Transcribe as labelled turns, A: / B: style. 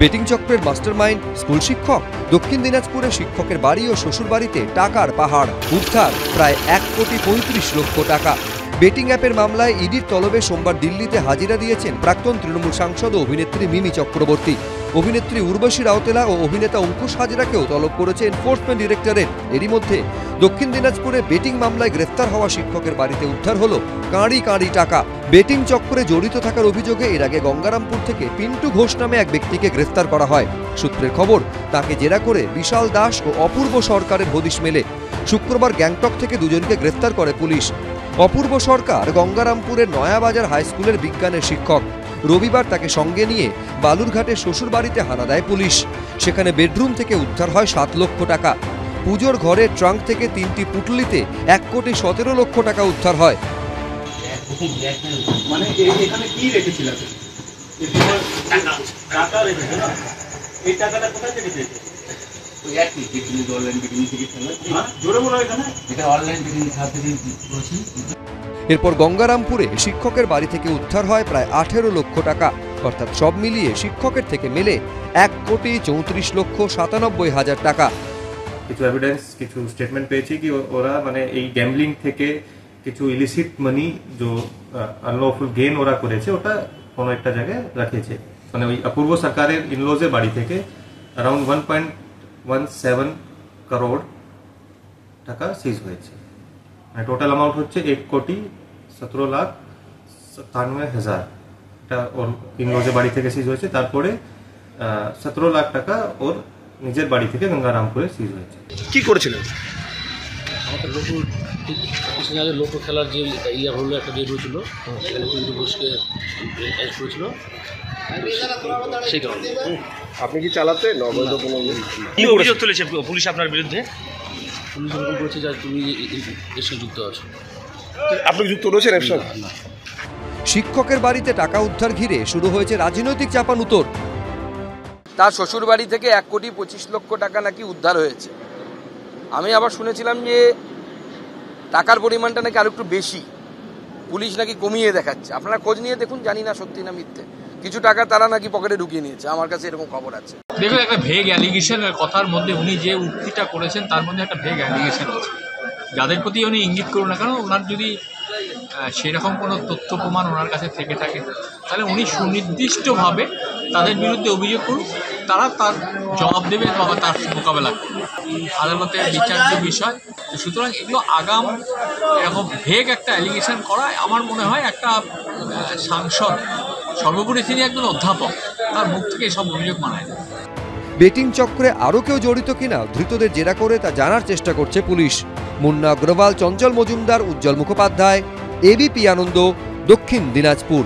A: Betting চক্রের mastermind school শিক্ষক। দক্ষিণ দিনাজপুরে শিক্ষকের বাড়ি ও শ্বশুর বাড়িতে টাকার পাহাড়, উদ্ধার প্রায় 1,35,00,000 টাকা। বেটিং অ্যাপের মামলায় ইডির তলবে সোমবার দিল্লিতে হাজিরা দিয়েছেন প্রাক্তন তৃণমূল সাংসদ ও অভিনেত্রী মিমি চক্রবর্তী। অভিনেত্রী উর্বশী রাউতেলা ও অভিনেতা অঙ্কুশ হাজরাকেও তলব করেছে এনফোর্সমেন্ট ডিরেক্টরেট। এরই মধ্যে দক্ষিণ দিনাজপুরে বেটিং মামলায় গ্রেফতার হওয়া শিক্ষকের বাড়িতে উদ্ধার হলো কাঁড়ি কাঁড়ি টাকা। বেটিং চক্রে জড়িত থাকার অভিযোগে এর আগে গঙ্গারামপুর থেকে পিন্টু ঘোষ নামে এক ব্যক্তিকে গ্রেফতার করা হয়। সূত্রের খবর, তাকে জেরা করে বিশাল দাস ও অপূর্ব সরকারের হদিশ মেলে। শুক্রবার গ্যাংটক থেকে দুজনকে গ্রেফতার করে পুলিশ। অপূর্ব সরকার গঙ্গারামপুরের নয়াবাজার হাই স্কুলের বিজ্ঞানের শিক্ষক। রবিবার তাকে সঙ্গে নিয়ে বালুরঘাটের শ্বশুর বাড়িতে হানা দেয় পুলিশ। সেখানে বেডরুম থেকে উদ্ধার হয় 7 লক্ষ টাকা। পুজোর ঘরের ট্রাঙ্ক থেকে 3টি পুটলিতে 1,17,00,000 টাকা উদ্ধার হয়।
B: মানে এখানে কি রেখেছিল? টাকা রেখেছে না? এই টাকাটা কোথায় থেকে পেয়েছে? ওই একই বিক্রি অনলাইন বিক্রি থেকে ফেলা। হ্যাঁ, জোরে বলো এখানে। এটা অনলাইন বিক্রি খাতে দিয়ে বলছি।
A: এরপর গঙ্গারামপুরে শিক্ষকের বাড়ি থেকে উদ্ধার হয় প্রায় 18 লক্ষ টাকা। অর্থাৎ সব মিলিয়ে শিক্ষকের থেকে মেলে 1,34,97,000 টাকা।
C: কিছু এভিডেন্স, কিছু স্টেটমেন্ট পেয়েছি কি ওরা মানে এই গ্যাম্বলিং থেকে কিছু ইলিসিট মানি যে আনলফুল গেইন ওরা করেছে ওটা কোনো একটা জায়গায় রাখেছে। মানে ওই অপূর্ব সরকারের ইনলজের বাড়ি থেকে অ্যারাউন্ড 1.17 করোড় টাকা সিজ হয়েছে। মানে টোটাল অ্যামাউন্ট হচ্ছে 1,17,97,000। এটা ওর ইনলজের বাড়ি থেকে সিজ হয়েছে। তারপরে 17 লাখ টাকা ওর নিজের বাড়ি থেকে গঙ্গারামপুরে সিজ হয়েছে।
D: কি করেছিলেন?
E: আমাদের লোক খেলার যে ইয়া হলো একটা ডেট হয়েছিল, সেখানে কিন্তু ঘোষকে অ্যারেস্ট করেছিল সেই কারণে।
D: আপনি কি চালাতে অবৈধ কোনো
F: কি অভিযোগ তুলেছে পুলিশ আপনার বিরুদ্ধে?
E: পুলিশ এরকম করেছে যে তুমি এর সঙ্গে যুক্ত আছো।
D: আপনি যুক্ত রয়েছেন এর সঙ্গে?
E: না।
A: শিক্ষকের বাড়িতে টাকা উদ্ধার ঘিরে শুরু হয়েছে রাজনৈতিক চাপানুতোর।
G: তার শ্বশুর বাড়ি থেকে 1,25,00,000 টাকা নাকি উদ্ধার হয়েছে। আমি আবার শুনেছিলাম যে টাকার পরিমাণটা নাকি আরো একটু বেশি, পুলিশ নাকি কমিয়ে দেখাচ্ছে। আপনারা খোঁজ নিয়ে দেখুন, জানি না সত্যি না মিথ্যে। কিছু টাকা তারা নাকি পকেটে ঢুকিয়ে নিয়েছে, আমার কাছে এরকম খবর আছে।
F: দেখুন, একটা ভেগ অ্যালিগেশনের কথার মধ্যে উনি যে উক্তিটা করেছেন তার মধ্যে একটা ভেগ অ্যালিগেশন আছে। যাদের প্রতি উনি ইঙ্গিত করুন না কেন, ওনার যদি সেরকম কোনো তথ্য প্রমাণ ওনার কাছে থেকে থাকে তাহলে উনি সুনির্দিষ্টভাবে তাদের বিরুদ্ধে অভিযোগ করুন, তারা তার জবাব দেবে বা তার মোকাবেলা করবে। আদালতের বিচার্য বিষয়। সুতরাং এগুলো আগাম এরকম ভেগ একটা অ্যালিগেশন করা, আমার মনে হয় একটা সাংসদ, সর্বোপরি তিনি একজন অধ্যাপক, তার মুখ থেকে এসব অভিযোগ মানায় না।
A: বেটিং চক্রে আরও কেউ জড়িত কিনা ধৃতদের জেরা করে তা জানার চেষ্টা করছে পুলিশ। মুন্না অগ্রওয়াল, চঞ্চল মজুমদার, উজ্জ্বল মুখোপাধ্যায়, এবিপি আনন্দ, দক্ষিণ দিনাজপুর।